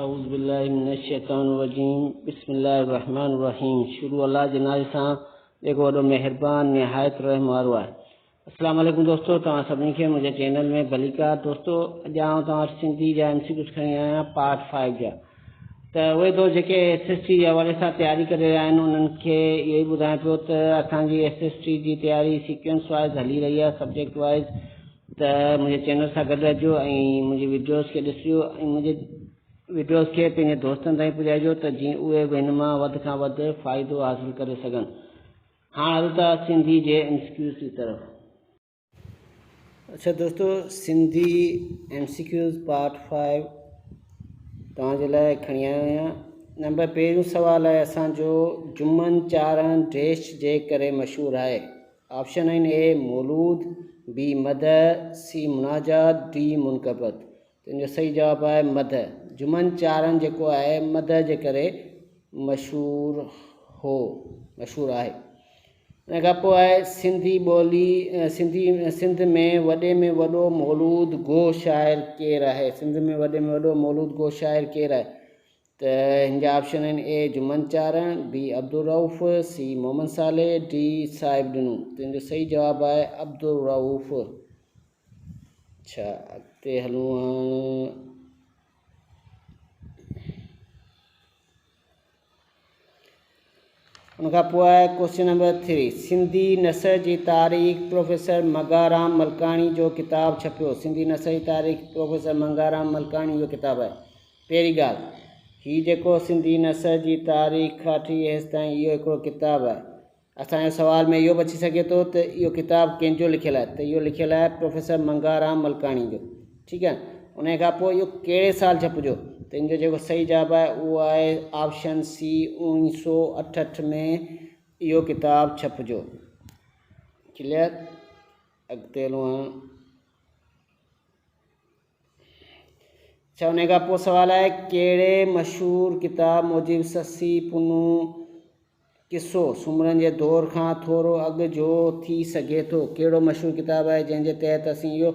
औज़ुबिल्लाहिमिनश्शैतानिर्रजीम बिस्मिल्लाहिर्रहमानिर्रहीम। शुरू अल्लाह जे नाले सां जेको वॾो महिरबान निहायत रहम वारो आहे। अस्सलाम वालेकुम दोस्तों, तव्हां सभिनी खे मुंहिंजे चैनल में भलीकार। दोस्तों, अॼु आउं तव्हां सिंधी जा MCQs खणी आया आहियां पार्ट 5 जा। त उहे दोस्त जेके SST जे हवाले सां तयारी करे रहिया आहिनि उन्हनि खे इहो ई ॿुधायां पियो त असांजी SST जी तयारी सीक्वेंस वाइज़ हली रही आहे, सब्जेक्ट वाइज़। त मुंहिंजे चैनल सां गॾु अचो ऐं मुंहिंजी वीडियोज़ खे ॾिसियो ऐं मुंहिंजे वीडियोज़ खे पंहिंजे दोस्तनि ताईं पुॼाइजो त जीअं उहे बि हिन मां वधि खां वधि फ़ाइदो हासिलु करे सघनि। हाणे हलूं था सिंधी जे MCQs जी तरफ़। अच्छा दोस्तों, सिंधी MCQs पार्ट 5 तव्हांजे लाइ खणी आयो आहियां। नंबर पहिरियों सुवालु आहे असांजो, जुमन चारन डैश जे करे मशहूरु आहे। ऑप्शन आहिनि A मौलूद, B मदह, C मुनाजात, D मुनकबत। तुंहिंजो सही जवाबु आहे मदह। जुमन चारन जेको आहे मदह जे करे मशहूरु आहे। इन खां पोइ आहे सिंधी ॿोली सिंध में वॾे में वॾो मौलूद गो शाइर केरु आहे? सिंध में वॾे में वॾो मौलूद गो शाइर केरु आहे? त हिन जा ऑप्शन आहिनि A Juman Charan, B Abdul Rauf, C Mohammad साले, D साहिब ॾिनू। तुंहिंजो सही जवाबु आहे अब्दुल रऊफ़। अच्छा, अॻिते हलूं। उनखां पोइ आहे क्वेश्चन नंबर 3, सिंधी नसर जी तारीख़ प्रोफेसर मंगाराम मलकाणी जो किताबु छपियो। सिंधी नसर जी तारीख़ प्रोफेसर मंगाराम मलकाणी जो किताबु आहे। पहिरीं ॻाल्हि, हीउ जेको सिंधी नसर जी तारीख़ खां वठी हेसि ताईं इहो हिकिड़ो किताबु आहे। असांजे सुवाल में इहो बि अची सघे थो त इहो किताबु कंहिंजो लिखियलु आहे, त इहो लिखियलु आहे प्रोफेसर मंगाराम मलकाणी जो। ठीकु आहे। उन खां पोइ इहो कहिड़े साल छपिजो? त इन जो जेको सही जवाबु आहे उहो आहे ऑप्शन C 1968 में इहो किताबु छपिजो। क्लियर? अॻिते हलूं। अच्छा, उन खां पोइ सुवालु आहे, कहिड़े मशहूरु किताबु मूजिबि ससी पुनू किसो सुम्हण जे दौर खां थोरो अॻु जो थी सघे थो? कहिड़ो मशहूरु किताबु आहे जंहिंजे तहत असीं इहो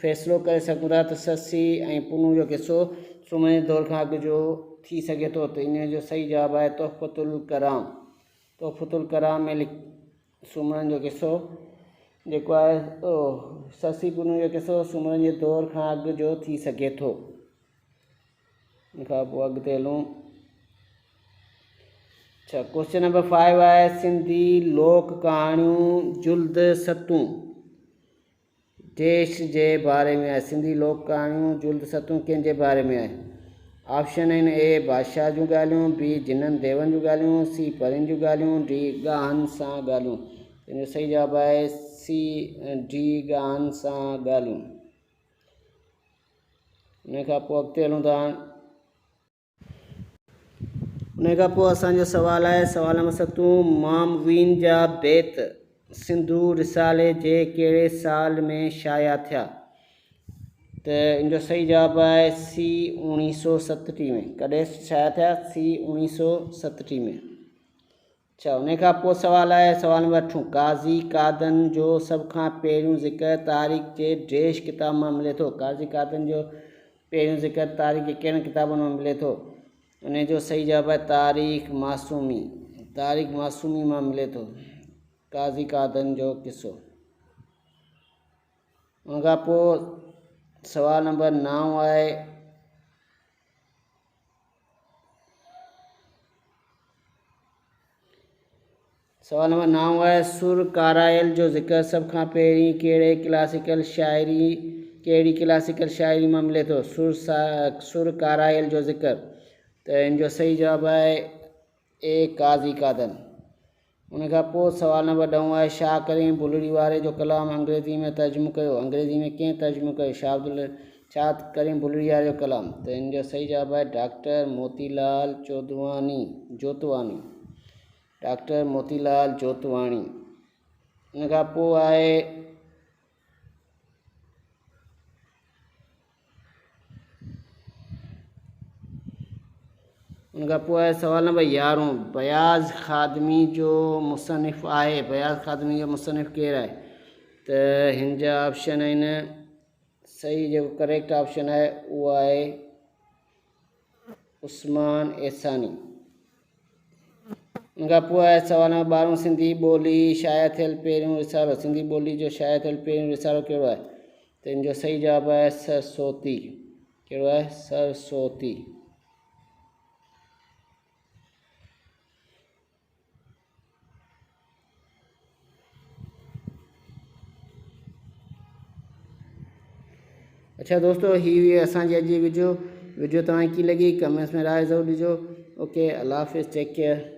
फ़ैसिलो करे सघूं था त ससी ऐं पुनू जो किसो सुम्हण जे दौर खां अॻु जो थी सघे थो? त इन जो सही जवाबु आहे तोहफ़तुल कलाम। तोहफ़तुल कलाम में सुम्हण जो किसो जेको आहे ससी पुनू जो किसो सुम्हण जे दौर खां अॻु जो थी सघे थो। इन खां पोइ अॻिते हलूं। अच्छा, क्वेश्चन नंबर 5 आहे, सिंधी लोक कहाणियूं जुल्द 7 देश जे बारे में आहे। सिंधी लोक कहाणियूं जुल्द 7 कंहिंजे बारे में आहे? ऑप्शन आहिनि A बादशाह जूं ॻाल्हियूं, B जिनन देवन जूं ॻाल्हियूं, C परियुनि जूं ॻाल्हियूं, D गाहन सां ॻाल्हियूं। हिन जो सही जवाबु आहे C D गाहन सां ॻाल्हियूं। उन खां पोइ अॻिते हलूं था। उन खां पोइ असांजो सुवालु आहे, सुवाल नंबर 7, मामवीन जा बेत सिंधु रिसाले जे कहिड़े साल में शाया थिया? त इन जो सही जवाबु आहे C 1937 में। कॾहिं शाया थिया? C 1937 में। अच्छा, उन खां पोइ सुवालु आहे, सुवाल नंबर 8, काज़ी कादन जो सभ खां पहिरियों ज़िक्र तारीख़ जे डैश किताब मां मिले थो? काज़ी कादन जो पहिरियों ज़िक्र तारीख़ जे कहिड़े किताबनि मां मिले थो? उन जो सही जवाबु आहे तारीख़ मासूमी। तारीख़ मासूमी मां मिले थो काज़ी कादन जो किसो। उन खां पोइ सुवाल नंबर 9 आहे, सुवाल नंबर 9 आहे, सुर कारायल जो ज़िक्र सभ खां पहिरीं कहिड़ी क्लासिकल शाइरी मां मिले थो? सुर कारायल जो ज़िक्र। त इन जो सही जवाबु आहे A काज़ी कादन। उन खां पोइ सुवाल नंबर 10 आहे, शाह करीम बुलड़ी वारे जो कलाम अंग्रेज़ी में तर्जुमो कयो? अंग्रेज़ी में कंहिं तर्जुमो कयो शाह करीम बुलड़ी वारे जो कलाम? त इन जो सही जवाबु आहे डॉक्टर मोतीलाल जोतवानी। डॉक्टर मोतीलाल जोतवाणी। उन खां पोइ आहे सुवाल नंबर 11, बयाज़ ख़ादमी जो मुसनिफ़ आहे? बयाज़ ख़ादमी जो मुसनिफ़ केरु आहे? त हिन जा ऑप्शन आहिनि, सही जेको करेक्ट ऑप्शन आहे उहो आहे उस्मान एसानी। उनखां पोइ आहे सवाल नंबर 12 सिंधी ॿोली शाया थियल पहिरियों रिसालो। सिंधी ॿोली जो शाया थियल पहिरियों रिसालो कहिड़ो आहे? त इन जो सही जवाबु आहे सरस्वती। कहिड़ो आहे? सरस्वती। अच्छा दोस्तों, ही हुई असांजी अॼु जी वीडियो तव्हांखे कीअं लॻी कमेंट्स में राय ज़रूरु ॾिजो। ओके, अल्लाह हाफ़िज़, टेक केयर।